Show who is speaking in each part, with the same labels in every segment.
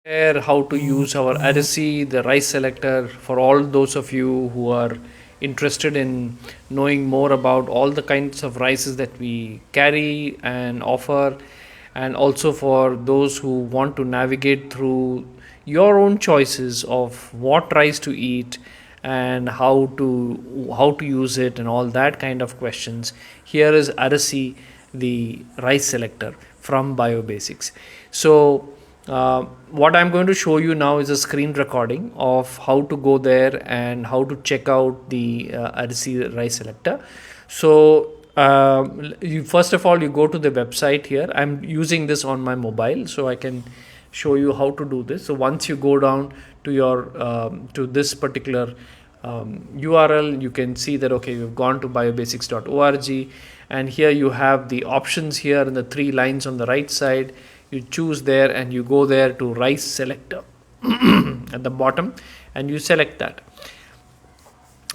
Speaker 1: Share how to use our Arisi, the rice selector, for all those of you who are interested in knowing more about all the kinds of rices that we carry and offer, and also for those who want to navigate through your own choices of what rice to eat and how to use it and all that kind of questions. Here is Arisi, the rice selector from BioBasics. So what I'm going to show you now is a screen recording of how to go there and how to check out the Arisi rice selector. So first of all, you go to the website here. I'm using this on my mobile, so I can show you how to do this. So once you go down to your to this particular URL, you can see that okay, you've gone to biobasics.org, and here you have the options here in the three lines on the right side. You choose there and you go there to rice selector at the bottom, and you select that.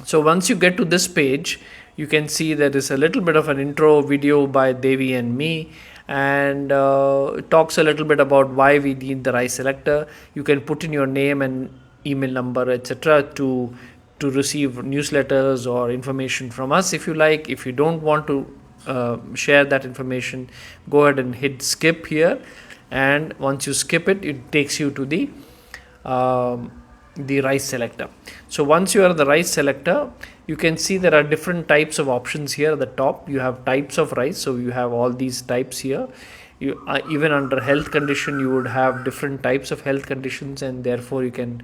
Speaker 1: So once you get to this page, you can see there is a little bit of an intro video by Devi and me, and it talks a little bit about why we need the rice selector. You can put in your name and email number, etc., to receive newsletters or information from us if you like. If you don't want to share that information, go ahead and hit skip here, and once you skip it, it takes you to the rice selector. So once you are the rice selector, you can see there are different types of options here at the top. You have types of rice, so you have all these types here. You even under health condition, you would have different types of health conditions, and therefore you can,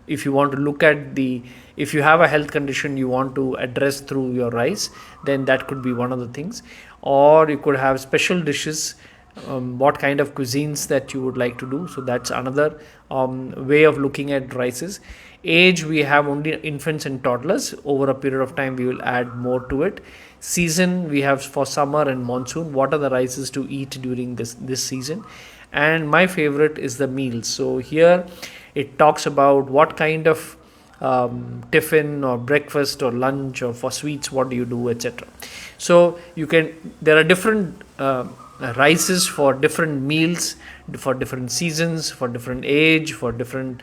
Speaker 1: if you want to look at the, if you have a health condition you want to address through your rice, then that could be one of the things. Or you could have special dishes, what kind of cuisines that you would like to do. So that's another way of looking at rices. Age, we have only infants and toddlers. Over a period of time we will add more to it. Season, we have for summer and monsoon, what are the rices to eat during this season. And my favorite is the meals. So here it talks about what kind of tiffin or breakfast or lunch, or for sweets what do you do, etc. So you can, there are different rices for different meals, for different seasons, for different age, for different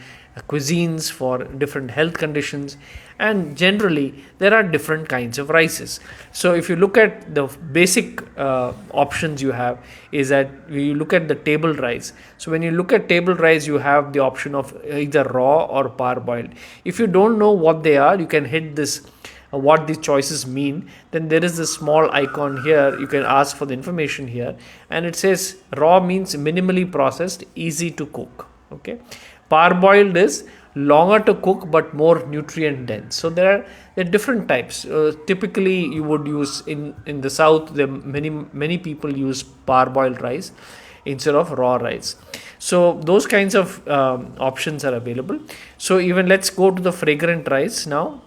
Speaker 1: cuisines, for different health conditions, and generally there are different kinds of rices. So if you look at the basic options you have, is that you look at the table rice. So when you look at table rice, you have the option of either raw or parboiled. If you don't know what they are, you can hit this what these choices mean. Then there is this small icon here, you can ask for the information here, and it says raw means minimally processed, easy to cook. Okay, parboiled is longer to cook but more nutrient dense. So there are different types. Typically you would use in the south, many people use parboiled rice instead of raw rice. So those kinds of options are available. So even let's go to the fragrant rice now.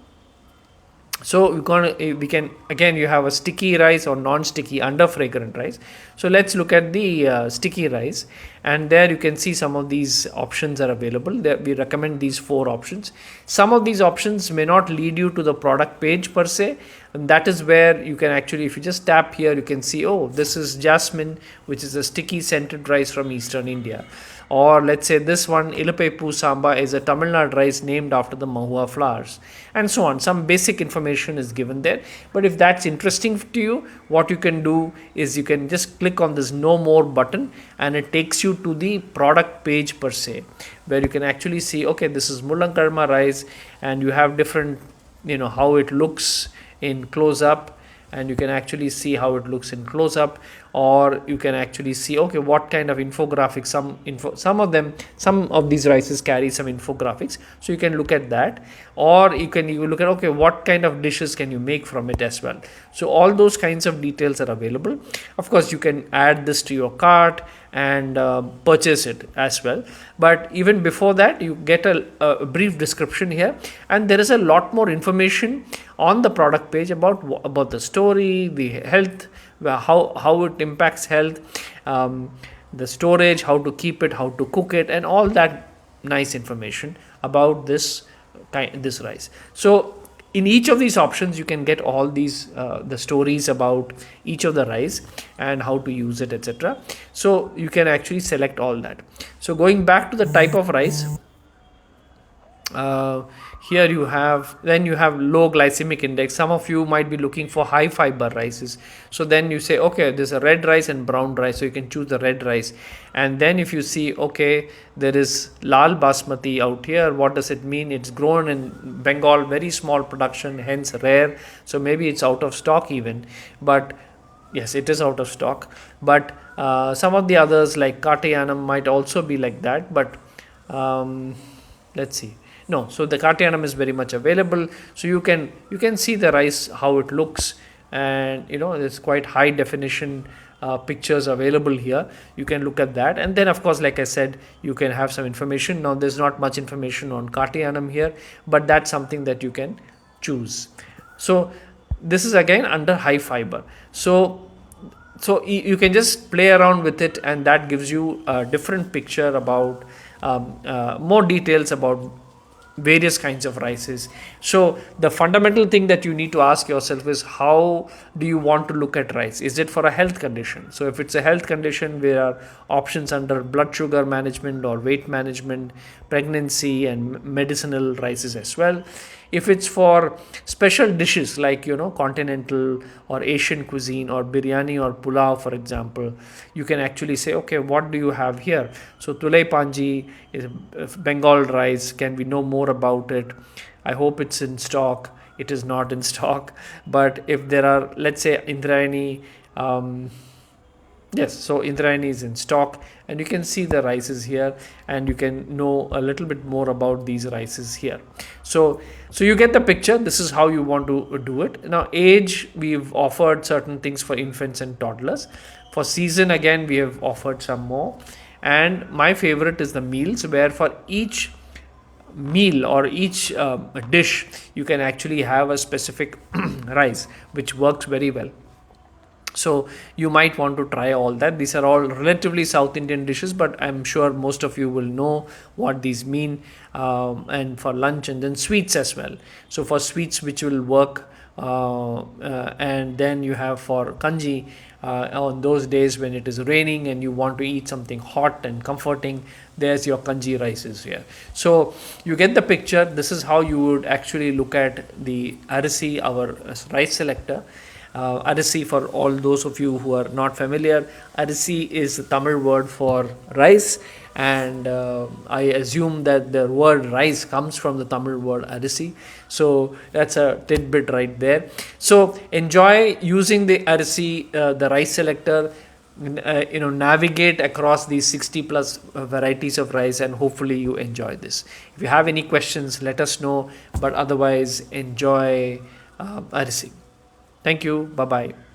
Speaker 1: So we can again, you have a sticky rice or non-sticky under fragrant rice. So let's look at the sticky rice, and there you can see some of these options are available. There we recommend these 4 options. Some of these options may not lead you to the product page per se, and that is where you can actually, if you just tap here, you can see, oh, this is jasmine, which is a sticky scented rice from eastern India. Or let's say this one, Ilapaipu Samba, is a Tamil Nadu rice named after the mahua flowers, and so on. Some basic information is given there. But if that's interesting to you, what you can do is you can just click on this no more button, and it takes you to the product page per se, where you can actually see, okay, this is Mullankarma rice, and you have different, how it looks in close up, and you can actually see how it looks in close up. Or you can actually see, okay, what kind of infographics, some of these rices carry some infographics, so you can look at that. Or you can even look at, okay, what kind of dishes can you make from it as well. So all those kinds of details are available. Of course you can add this to your cart and purchase it as well. But even before that, you get a brief description here, and there is a lot more information on the product page about the story, the health, how it impacts health, the storage, how to keep it, how to cook it, and all that nice information about this rice. So In each of these options you can get all these the stories about each of the rice and how to use it, etc. So you can actually select all that. So going back to the type of rice, uh, here you have, then you have low glycemic index. Some of you might be looking for high fiber rices, so then you say, okay, there's a red rice and brown rice, so you can choose the red rice. And then if you see, okay, there is lal basmati out here, what does it mean? It's grown in Bengal, very small production, hence rare, so maybe it's out of stock even. But yes, it is out of stock. But some of the others like Katayanam might also be like that. But let's see. No, so the Katayanam is very much available. So you can see the rice, how it looks, and there's quite high definition pictures available here. You can look at that, and then of course, like I said, you can have some information. Now there's not much information on Katayanam here, but that's something that you can choose. So this is again under high fiber. So you can just play around with it, and that gives you a different picture about more details about various kinds of rices. So the fundamental thing that you need to ask yourself is, how do you want to look at rice? Is it for a health condition? So if it's a health condition, there are options under blood sugar management or weight management, pregnancy, and medicinal rices as well. If it's for special dishes like continental or Asian cuisine or biryani or pulao, for example, you can actually say, okay, what do you have here? So tulai panji is Bengal rice. Can we know more about it? I hope it's in stock. It is not in stock. But if there are, let's say, Indrayani, yes, so Indrayani is in stock, and you can see the rices here, and you can know a little bit more about these rices here. So you get the picture. This is how you want to do it. Now age, we've offered certain things for infants and toddlers. For season, again, we have offered some more. And my favorite is the meals, where for each meal or each dish you can actually have a specific rice, which works very well. So you might want to try all that. These are all relatively South Indian dishes, but I'm sure most of you will know what these mean. And for lunch, and then sweets as well. So for sweets, which will work, and then you have for kanji, on those days when it is raining and you want to eat something hot and comforting, there's your kanji rices here. So you get the picture. This is how you would actually look at the Arisi, our rice selector. Arisi, for all those of you who are not familiar, Arisi is the Tamil word for rice, and I assume that the word rice comes from the Tamil word Arisi. So that's a tidbit right there. So enjoy using the Arisi, the rice selector. Navigate across these 60 plus varieties of rice, and hopefully you enjoy this. If you have any questions, let us know, but otherwise enjoy Arisi. Thank you. Bye bye.